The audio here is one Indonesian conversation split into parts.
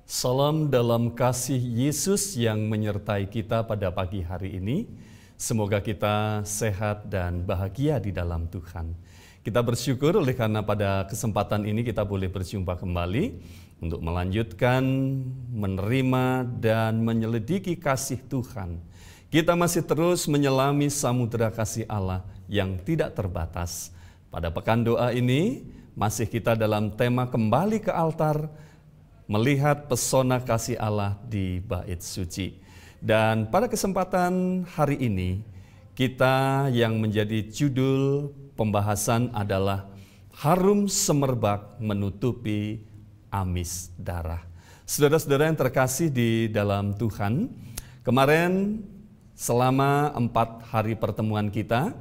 Salam dalam kasih Yesus yang menyertai kita pada pagi hari ini. Semoga kita sehat dan bahagia di dalam Tuhan. Kita bersyukur oleh karena pada kesempatan ini kita boleh berjumpa kembali untuk melanjutkan, menerima, dan menyelidiki kasih Tuhan. Kita masih terus menyelami samudera kasih Allah yang tidak terbatas. Pada pekan doa ini, masih kita dalam tema kembali ke altar, melihat pesona kasih Allah di bait suci. Dan pada kesempatan hari ini, kita yang menjadi judul pembahasan adalah harum semerbak menutupi amis darah. Saudara-saudara yang terkasih di dalam Tuhan, kemarin selama 4 hari pertemuan kita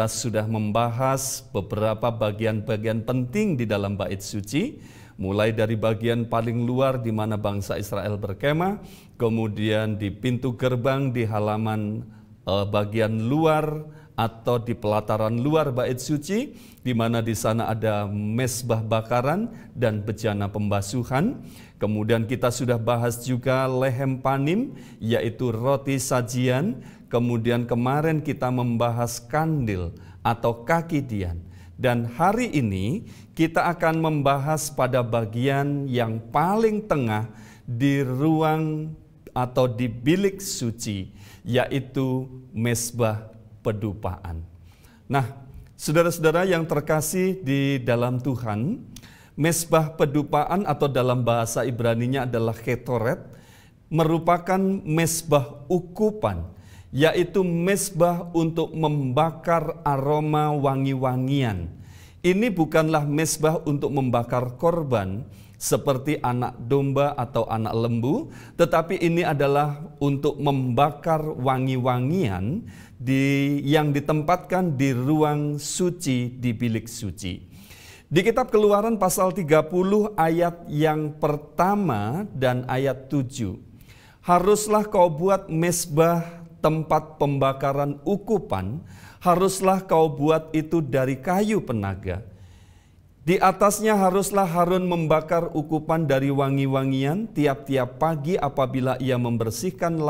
sudah membahas beberapa bagian-bagian penting di dalam bait suci, mulai dari bagian paling luar di mana bangsa Israel berkemah, kemudian di pintu gerbang di halaman bagian luar atau di pelataran luar bait suci, di mana di sana ada mezbah bakaran dan bejana pembasuhan. Kemudian kita sudah bahas juga lehem panim, yaitu roti sajian. Kemudian kemarin kita membahas kandil atau kaki dian. Dan hari ini kita akan membahas pada bagian yang paling tengah di ruang atau di bilik suci, yaitu mezbah pedupaan. Nah, saudara-saudara yang terkasih di dalam Tuhan, mezbah pedupaan atau dalam bahasa Ibraninya adalah ketoret, merupakan mezbah ukupan, yaitu mezbah untuk membakar aroma wangi-wangian. Ini bukanlah mezbah untuk membakar korban seperti anak domba atau anak lembu, tetapi ini adalah untuk membakar wangi-wangian yang ditempatkan di ruang suci di bilik suci. Di kitab Keluaran pasal 30 ayat yang pertama dan ayat 7. Haruslah kau buat mezbah tempat pembakaran ukupan, haruslah kau buat itu dari kayu penaga. Di atasnya haruslah Harun membakar ukupan dari wangi-wangian tiap-tiap pagi apabila ia membersihkan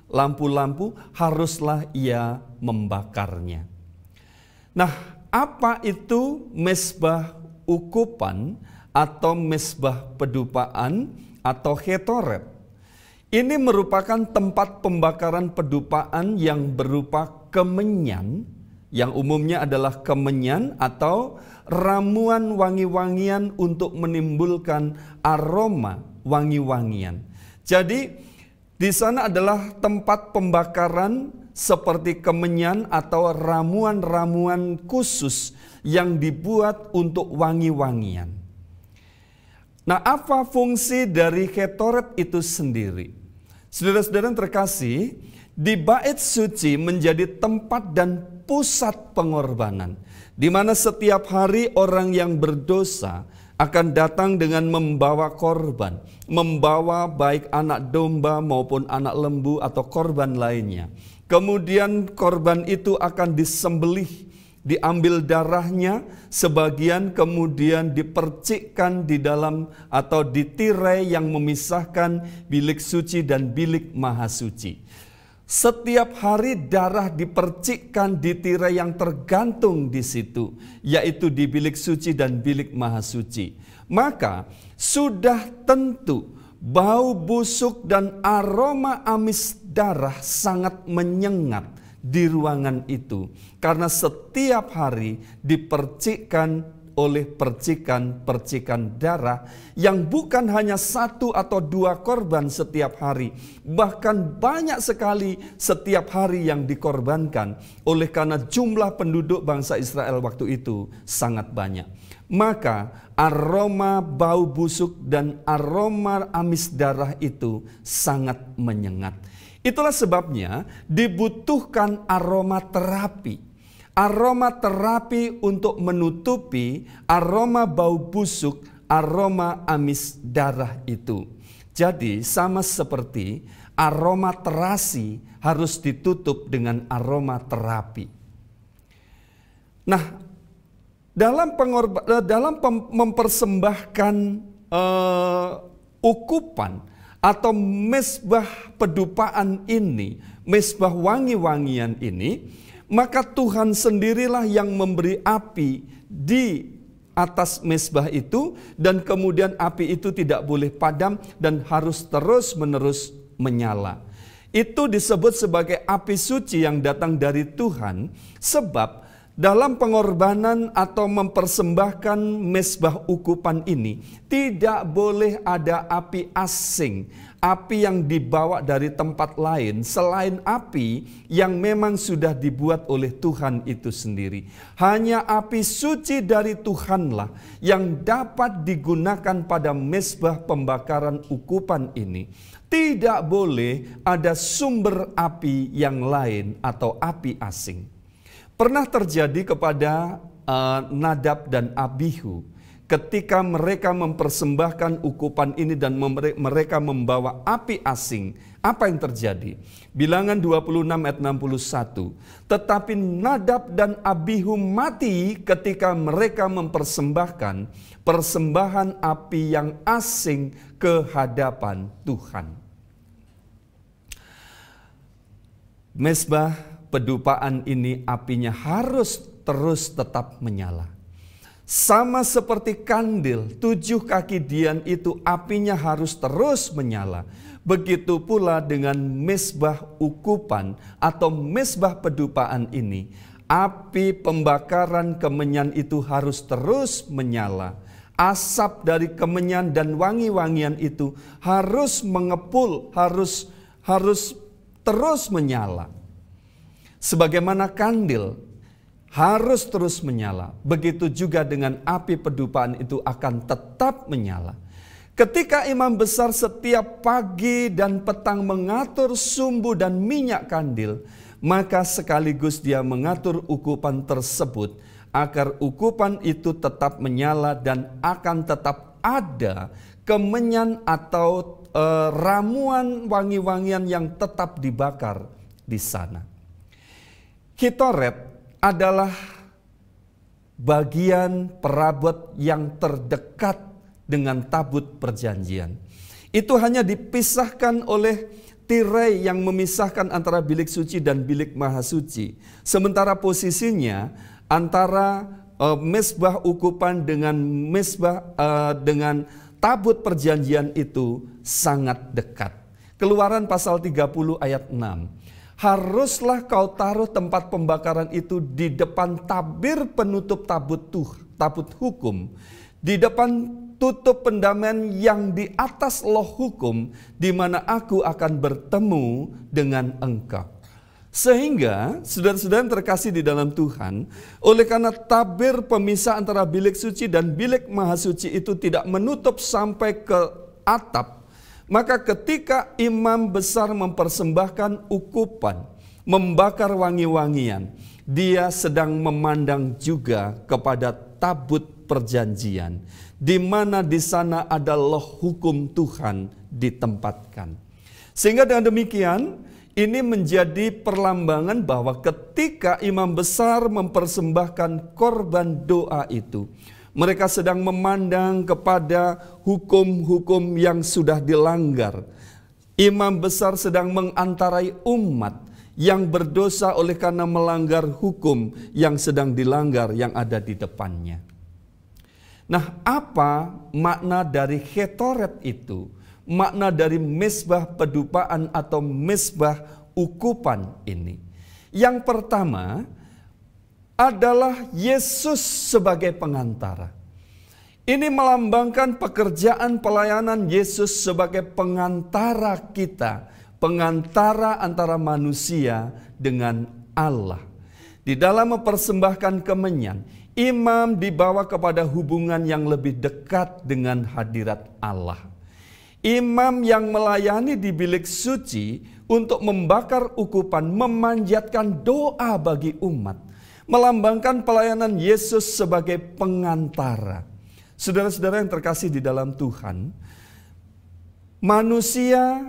lampu-lampu, haruslah ia membakarnya. Nah, apa itu mezbah ukupan atau mezbah pedupaan atau ketoret? Ini merupakan tempat pembakaran pedupaan yang berupa kemenyan, yang umumnya adalah kemenyan atau ramuan wangi-wangian untuk menimbulkan aroma wangi-wangian. Jadi di sana adalah tempat pembakaran seperti kemenyan atau ramuan-ramuan khusus yang dibuat untuk wangi-wangian. Nah, apa fungsi dari ketoret itu sendiri? Saudara-saudara yang terkasih, di bait suci menjadi tempat dan pusat pengorbanan, di mana setiap hari orang yang berdosa akan datang dengan membawa korban, membawa baik anak domba maupun anak lembu atau korban lainnya. Kemudian korban itu akan disembelih, diambil darahnya, sebagian kemudian dipercikkan di dalam atau di tirai yang memisahkan bilik suci dan bilik maha suci. Setiap hari darah dipercikkan di tirai yang tergantung di situ, yaitu di bilik suci dan bilik maha suci. Maka sudah tentu bau busuk dan aroma amis darah sangat menyengat di ruangan itu, karena setiap hari dipercikkan oleh percikan-percikan darah yang bukan hanya 1 atau 2 korban setiap hari, bahkan banyak sekali setiap hari yang dikorbankan oleh karena jumlah penduduk bangsa Israel waktu itu sangat banyak. Maka aroma bau busuk dan aroma amis darah itu sangat menyengat. Itulah sebabnya dibutuhkan aromaterapi. Aromaterapi untuk menutupi aroma bau busuk, aroma amis darah itu. Jadi sama seperti aromaterasi harus ditutup dengan aromaterapi. Nah, dalam mempersembahkan ukupan atau mezbah pedupaan ini, mezbah wangi-wangian ini, maka Tuhan sendirilah yang memberi api di atas mezbah itu, dan kemudian api itu tidak boleh padam dan harus terus-menerus menyala. Itu disebut sebagai api suci yang datang dari Tuhan, sebab dalam pengorbanan atau mempersembahkan mezbah ukupan ini tidak boleh ada api asing, api yang dibawa dari tempat lain selain api yang memang sudah dibuat oleh Tuhan itu sendiri. Hanya api suci dari Tuhanlah yang dapat digunakan pada mezbah pembakaran ukupan ini. Tidak boleh ada sumber api yang lain atau api asing. Pernah terjadi kepada Nadab dan Abihu ketika mereka mempersembahkan ukupan ini dan mereka membawa api asing. Apa yang terjadi? Bilangan 26 ayat 61. Tetapi Nadab dan Abihu mati ketika mereka mempersembahkan persembahan api yang asing ke hadapan Tuhan. Mezbah pedupaan ini apinya harus terus tetap menyala. Sama seperti kandil 7 kaki dian itu apinya harus terus menyala. Begitu pula dengan mezbah ukupan atau mezbah pedupaan ini. Api pembakaran kemenyan itu harus terus menyala. Asap dari kemenyan dan wangi-wangian itu harus mengepul, harus terus menyala. Sebagaimana kandil harus terus menyala, begitu juga dengan api pedupaan itu akan tetap menyala. Ketika imam besar setiap pagi dan petang mengatur sumbu dan minyak kandil, maka sekaligus dia mengatur ukupan tersebut agar ukupan itu tetap menyala dan akan tetap ada kemenyan atau ramuan wangi-wangian yang tetap dibakar di sana. Kitoret adalah bagian perabot yang terdekat dengan tabut perjanjian. Itu hanya dipisahkan oleh tirai yang memisahkan antara bilik suci dan bilik maha suci. Sementara posisinya antara mezbah ukupan dengan mezbah dengan tabut perjanjian itu sangat dekat. Keluaran pasal 30 ayat 6. Haruslah kau taruh tempat pembakaran itu di depan tabir penutup tabut hukum, di depan tutup pendamaian yang di atas loh hukum, di mana aku akan bertemu dengan engkau. Sehingga saudara-saudara yang terkasih di dalam Tuhan, oleh karena tabir pemisah antara bilik suci dan bilik maha suci itu tidak menutup sampai ke atap, maka ketika imam besar mempersembahkan ukupan, membakar wangi-wangian, dia sedang memandang juga kepada tabut perjanjian, di mana di sana ada loh hukum Tuhan ditempatkan. Sehingga dengan demikian, ini menjadi perlambangan bahwa ketika imam besar mempersembahkan korban doa itu, mereka sedang memandang kepada hukum-hukum yang sudah dilanggar. Imam besar sedang mengantarai umat yang berdosa oleh karena melanggar hukum yang sedang dilanggar yang ada di depannya. Nah, apa makna dari Ketoret itu? Makna dari mezbah pedupaan atau mezbah ukupan ini. Yang pertama adalah Yesus sebagai pengantara. Ini melambangkan pekerjaan pelayanan Yesus sebagai pengantara kita, pengantara antara manusia dengan Allah. Di dalam mempersembahkan kemenyan, imam dibawa kepada hubungan yang lebih dekat dengan hadirat Allah. Imam yang melayani di bilik suci untuk membakar ukupan, memanjatkan doa bagi umat, melambangkan pelayanan Yesus sebagai pengantara. Saudara-saudara yang terkasih di dalam Tuhan, manusia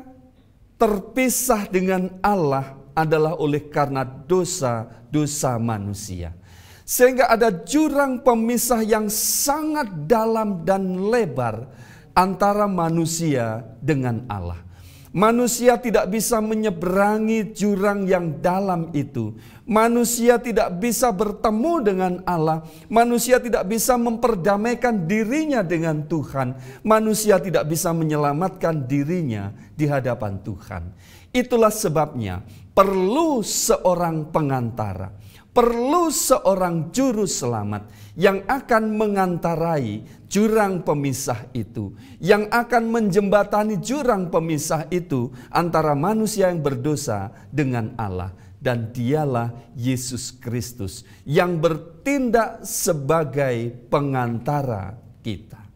terpisah dengan Allah adalah oleh karena dosa-dosa manusia. Sehingga ada jurang pemisah yang sangat dalam dan lebar antara manusia dengan Allah. Manusia tidak bisa menyeberangi jurang yang dalam itu. Manusia tidak bisa bertemu dengan Allah. Manusia tidak bisa memperdamaikan dirinya dengan Tuhan. Manusia tidak bisa menyelamatkan dirinya di hadapan Tuhan. Itulah sebabnya perlu seorang pengantara. Perlu seorang juru selamat yang akan mengantarai jurang pemisah itu, yang akan menjembatani jurang pemisah itu antara manusia yang berdosa dengan Allah. Dan dialah Yesus Kristus yang bertindak sebagai pengantara kita.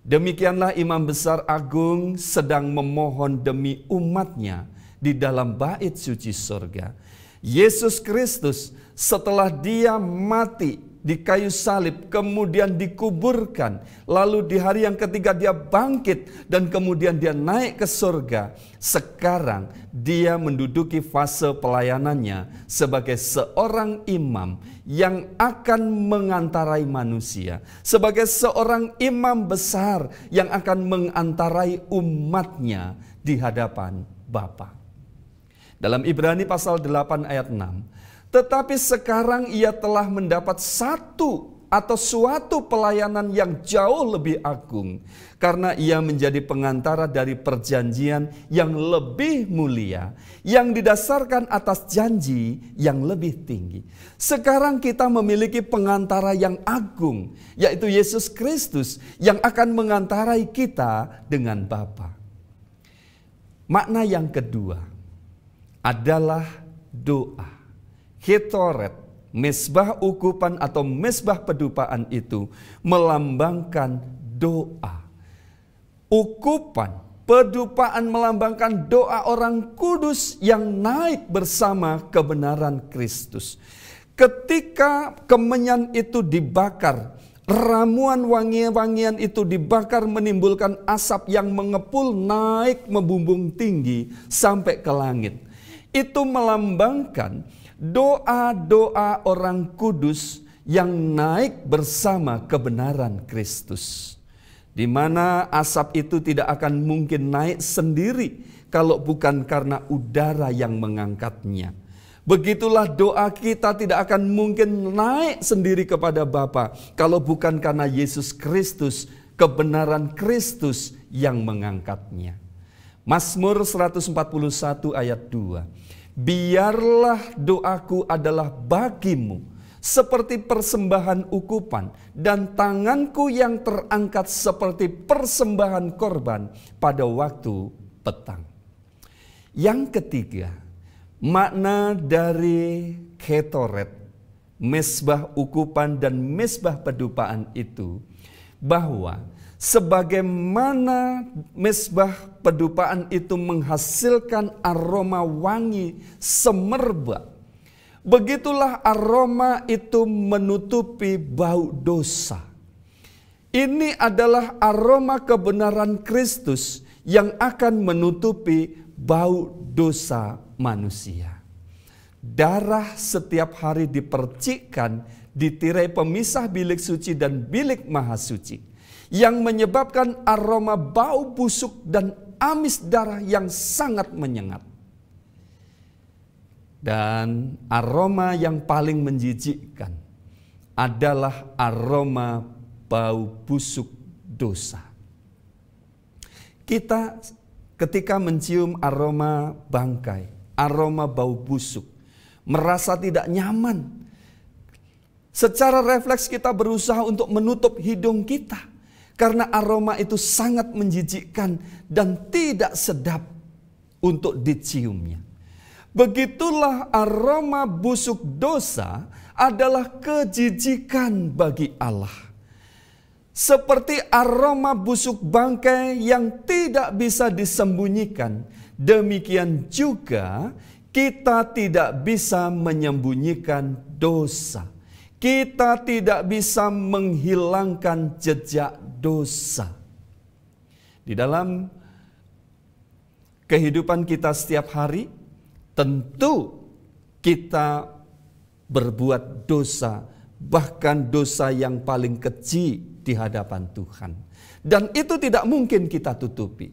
Demikianlah Imam Besar Agung sedang memohon demi umatnya di dalam bait suci surga. Yesus Kristus setelah dia mati di kayu salib, kemudian dikuburkan, lalu di hari yang ketiga dia bangkit dan kemudian dia naik ke surga. Sekarang dia menduduki fase pelayanannya sebagai seorang imam yang akan mengantarai manusia, sebagai seorang imam besar yang akan mengantarai umatnya di hadapan Bapa. Dalam Ibrani pasal 8 ayat 6, tetapi sekarang ia telah mendapat suatu pelayanan yang jauh lebih agung, karena ia menjadi pengantara dari perjanjian yang lebih mulia, yang didasarkan atas janji yang lebih tinggi. Sekarang kita memiliki pengantara yang agung, yaitu Yesus Kristus yang akan mengantarai kita dengan Bapa. Makna yang kedua adalah doa. Ketoret, mesbah ukupan atau mesbah pedupaan itu melambangkan doa. Ukupan, pedupaan melambangkan doa orang kudus yang naik bersama kebenaran Kristus. Ketika kemenyan itu dibakar, ramuan wangian-wangian itu dibakar menimbulkan asap yang mengepul naik membumbung tinggi sampai ke langit. Itu melambangkan doa-doa orang kudus yang naik bersama kebenaran Kristus. Di mana asap itu tidak akan mungkin naik sendiri kalau bukan karena udara yang mengangkatnya. Begitulah doa kita tidak akan mungkin naik sendiri kepada Bapa kalau bukan karena Yesus Kristus, kebenaran Kristus yang mengangkatnya. Mazmur 141 ayat 2. Biarlah doaku adalah bagimu seperti persembahan ukupan, dan tanganku yang terangkat seperti persembahan korban pada waktu petang. Yang ketiga, makna dari ketoret, mesbah ukupan dan mesbah pedupaan itu, bahwa sebagaimana mesbah pedupaan itu menghasilkan aroma wangi semerbak, begitulah aroma itu menutupi bau dosa. Ini adalah aroma kebenaran Kristus yang akan menutupi bau dosa manusia. Darah setiap hari dipercikkan di tirai pemisah bilik suci dan bilik maha suci, yang menyebabkan aroma bau busuk dan amis darah yang sangat menyengat. Dan aroma yang paling menjijikkan adalah aroma bau busuk dosa. Kita ketika mencium aroma bangkai, aroma bau busuk, merasa tidak nyaman. Secara refleks kita berusaha untuk menutup hidung kita, karena aroma itu sangat menjijikkan dan tidak sedap untuk diciumnya. Begitulah aroma busuk dosa adalah kejijikan bagi Allah. Seperti aroma busuk bangkai yang tidak bisa disembunyikan, demikian juga kita tidak bisa menyembunyikan dosa. Kita tidak bisa menghilangkan jejak dosa. Di dalam kehidupan kita setiap hari, tentu kita berbuat dosa, bahkan dosa yang paling keji di hadapan Tuhan. Dan itu tidak mungkin kita tutupi.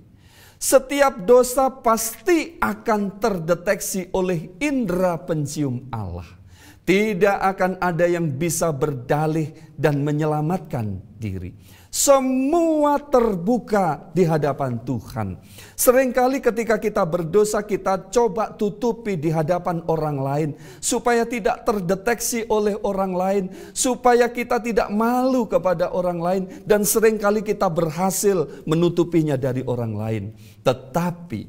Setiap dosa pasti akan terdeteksi oleh indera pencium Allah. Tidak akan ada yang bisa berdalih dan menyelamatkan diri. Semua terbuka di hadapan Tuhan. Seringkali ketika kita berdosa, kita coba tutupi di hadapan orang lain supaya tidak terdeteksi oleh orang lain, supaya kita tidak malu kepada orang lain, dan seringkali kita berhasil menutupinya dari orang lain. Tetapi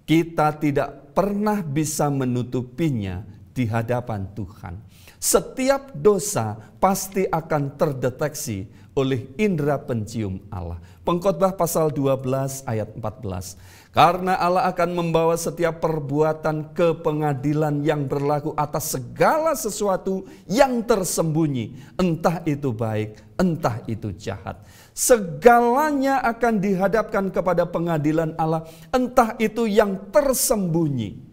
kita tidak pernah bisa menutupinya di hadapan Tuhan. Setiap dosa pasti akan terdeteksi oleh indera pencium Allah. Pengkhotbah pasal 12 ayat 14. Karena Allah akan membawa setiap perbuatan ke pengadilan yang berlaku atas segala sesuatu yang tersembunyi. Entah itu baik, entah itu jahat. Segalanya akan dihadapkan kepada pengadilan Allah. Entah itu yang tersembunyi.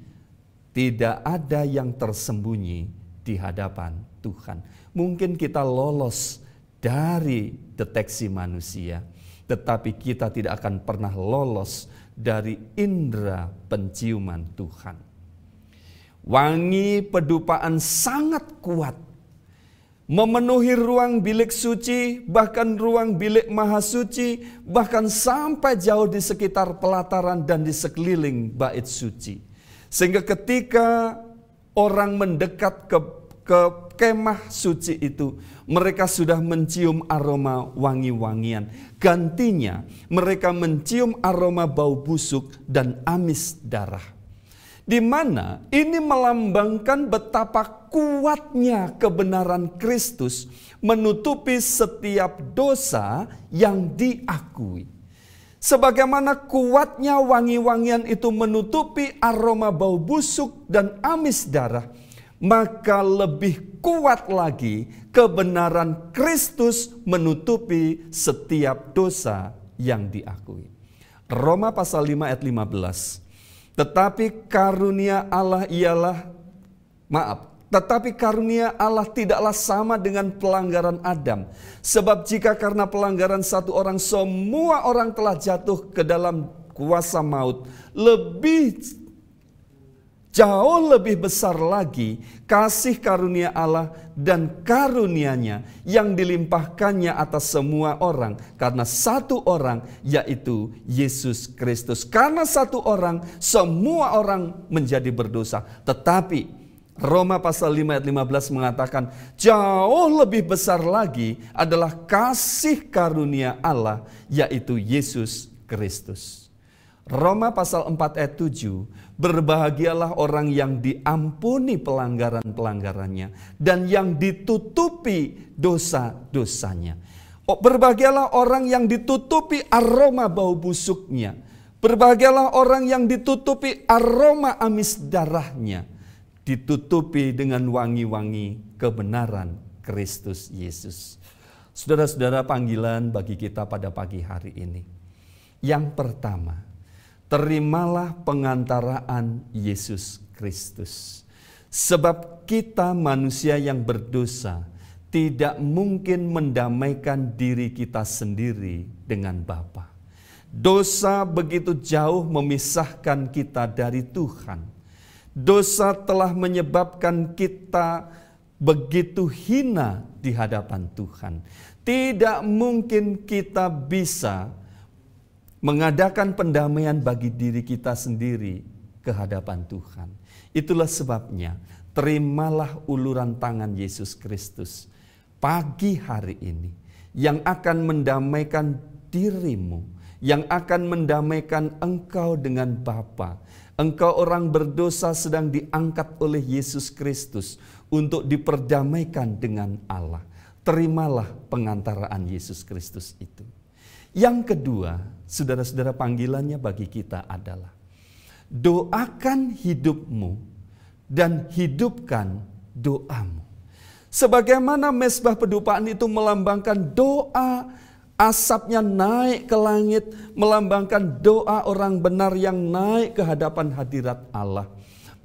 Tidak ada yang tersembunyi di hadapan Tuhan. Mungkin kita lolos dari deteksi manusia, tetapi kita tidak akan pernah lolos dari indera penciuman Tuhan. Wangi pedupaan sangat kuat, memenuhi ruang bilik suci, bahkan ruang bilik maha suci, bahkan sampai jauh di sekitar pelataran dan di sekeliling bait suci. Sehingga ketika orang mendekat ke kemah suci itu, mereka sudah mencium aroma wangi-wangian. Gantinya mereka mencium aroma bau busuk dan amis darah. Di mana ini melambangkan betapa kuatnya kebenaran Kristus menutupi setiap dosa yang diakui. Sebagaimana kuatnya wangi-wangian itu menutupi aroma bau busuk dan amis darah, maka lebih kuat lagi kebenaran Kristus menutupi setiap dosa yang diakui. Roma pasal 5 ayat 15. Tetapi karunia Allah tidaklah sama dengan pelanggaran Adam. Sebab jika karena pelanggaran satu orang semua orang telah jatuh ke dalam kuasa maut, jauh lebih besar lagi kasih karunia Allah dan karunia-Nya yang dilimpahkannya atas semua orang karena satu orang, yaitu Yesus Kristus. Karena satu orang, semua orang menjadi berdosa. Tetapi Roma pasal 5 ayat 15 mengatakan jauh lebih besar lagi adalah kasih karunia Allah, yaitu Yesus Kristus. Roma pasal 4 ayat 7, berbahagialah orang yang diampuni pelanggaran-pelanggarannya dan yang ditutupi dosa-dosanya. Berbahagialah orang yang ditutupi aroma bau busuknya. Berbahagialah orang yang ditutupi aroma amis darahnya. Ditutupi dengan wangi-wangi kebenaran Kristus Yesus. Saudara-saudara, panggilan bagi kita pada pagi hari ini. Yang pertama, terimalah pengantaraan Yesus Kristus. Sebab kita manusia yang berdosa tidak mungkin mendamaikan diri kita sendiri dengan Bapa. Dosa begitu jauh memisahkan kita dari Tuhan. Dosa telah menyebabkan kita begitu hina di hadapan Tuhan. Tidak mungkin kita bisa mengadakan pendamaian bagi diri kita sendiri ke hadapan Tuhan. Itulah sebabnya terimalah uluran tangan Yesus Kristus pagi hari ini yang akan mendamaikan dirimu, yang akan mendamaikan engkau dengan Bapa. Engkau orang berdosa sedang diangkat oleh Yesus Kristus untuk diperdamaikan dengan Allah. Terimalah pengantaraan Yesus Kristus itu. Yang kedua, saudara-saudara, panggilannya bagi kita adalah doakan hidupmu dan hidupkan doamu. Sebagaimana mezbah pedupaan itu melambangkan doa, asapnya naik ke langit, melambangkan doa orang benar yang naik ke hadapan hadirat Allah.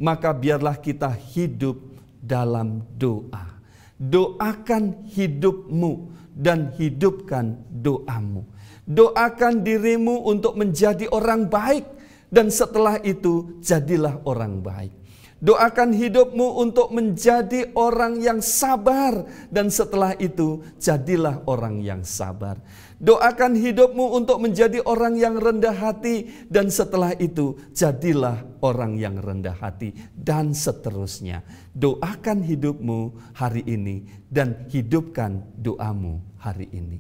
Maka biarlah kita hidup dalam doa. Doakan hidupmu, dan hidupkan doamu. Doakan dirimu untuk menjadi orang baik, dan setelah itu jadilah orang baik. Doakan hidupmu untuk menjadi orang yang sabar, dan setelah itu jadilah orang yang sabar. Doakan hidupmu untuk menjadi orang yang rendah hati, dan setelah itu jadilah orang yang rendah hati, dan seterusnya. Doakan hidupmu hari ini dan hidupkan doamu hari ini.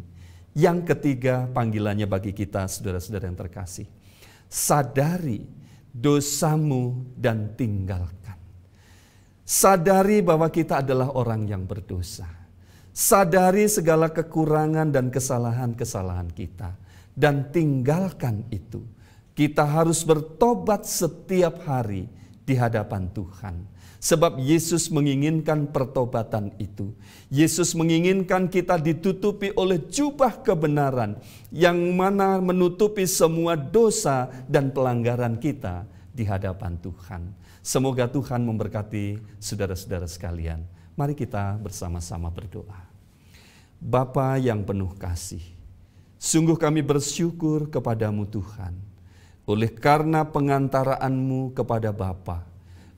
Yang ketiga, panggilannya bagi kita saudara-saudara yang terkasih. Sadari dosamu dan tinggalkan. Sadari bahwa kita adalah orang yang berdosa. Sadari segala kekurangan dan kesalahan-kesalahan kita, dan tinggalkan itu. Kita harus bertobat setiap hari di hadapan Tuhan. Sebab Yesus menginginkan pertobatan itu. Yesus menginginkan kita ditutupi oleh jubah kebenaran, yang mana menutupi semua dosa dan pelanggaran kita di hadapan Tuhan. Semoga Tuhan memberkati saudara-saudara sekalian. Mari kita bersama-sama berdoa. Bapa yang penuh kasih, sungguh kami bersyukur kepadamu Tuhan. Oleh karena pengantaraanmu kepada Bapa,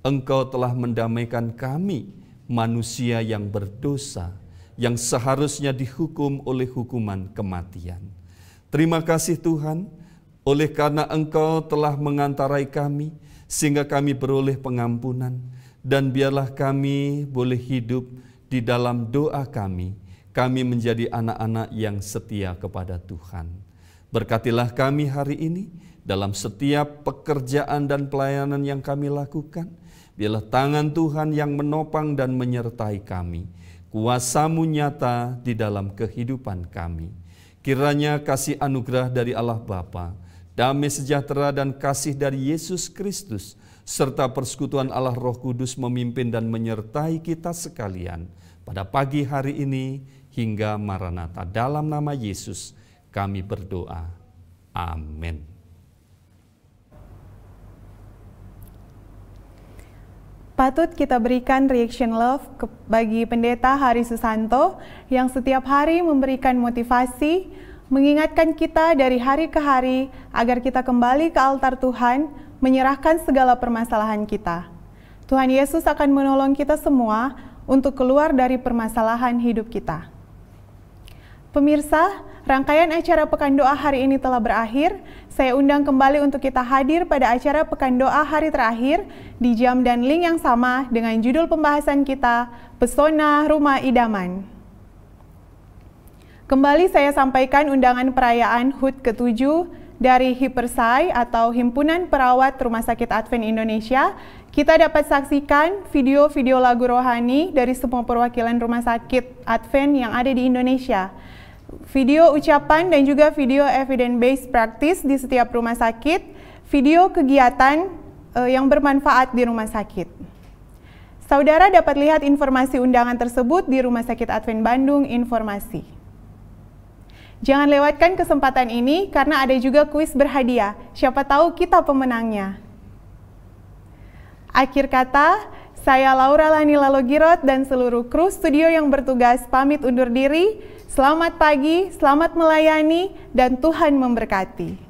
Engkau telah mendamaikan kami, manusia yang berdosa, yang seharusnya dihukum oleh hukuman kematian. Terima kasih Tuhan, oleh karena Engkau telah mengantarai kami, sehingga kami beroleh pengampunan, dan biarlah kami boleh hidup di dalam doa kami menjadi anak-anak yang setia kepada Tuhan. Berkatilah kami hari ini dalam setiap pekerjaan dan pelayanan yang kami lakukan. Biarlah tangan Tuhan yang menopang dan menyertai kami. Kuasa-Mu nyata di dalam kehidupan kami. Kiranya kasih anugerah dari Allah Bapa, damai sejahtera dan kasih dari Yesus Kristus, serta persekutuan Allah Roh Kudus memimpin dan menyertai kita sekalian pada pagi hari ini hingga Maranatha. Dalam nama Yesus kami berdoa. Amin. Patut kita berikan reaction love bagi Pendeta Hari Susanto yang setiap hari memberikan motivasi, mengingatkan kita dari hari ke hari agar kita kembali ke altar Tuhan, menyerahkan segala permasalahan kita. Tuhan Yesus akan menolong kita semua untuk keluar dari permasalahan hidup kita. Pemirsa, rangkaian acara Pekan Doa hari ini telah berakhir. Saya undang kembali untuk kita hadir pada acara Pekan Doa hari terakhir di jam dan link yang sama dengan judul pembahasan kita, Pesona Rumah Idaman. Kembali saya sampaikan undangan perayaan HUT ke-7 dari HIPERSAI atau Himpunan Perawat Rumah Sakit Advent Indonesia. Kita dapat saksikan video-video lagu rohani dari semua perwakilan rumah sakit Advent yang ada di Indonesia. Video ucapan dan juga video evidence-based practice di setiap rumah sakit, video kegiatan yang bermanfaat di rumah sakit. Saudara dapat lihat informasi undangan tersebut di Rumah Sakit Advent Bandung Informasi. Jangan lewatkan kesempatan ini karena ada juga kuis berhadiah. Siapa tahu kita pemenangnya. Akhir kata, saya Laura Lani Lalogirot dan seluruh kru studio yang bertugas pamit undur diri. Selamat pagi, selamat melayani, dan Tuhan memberkati.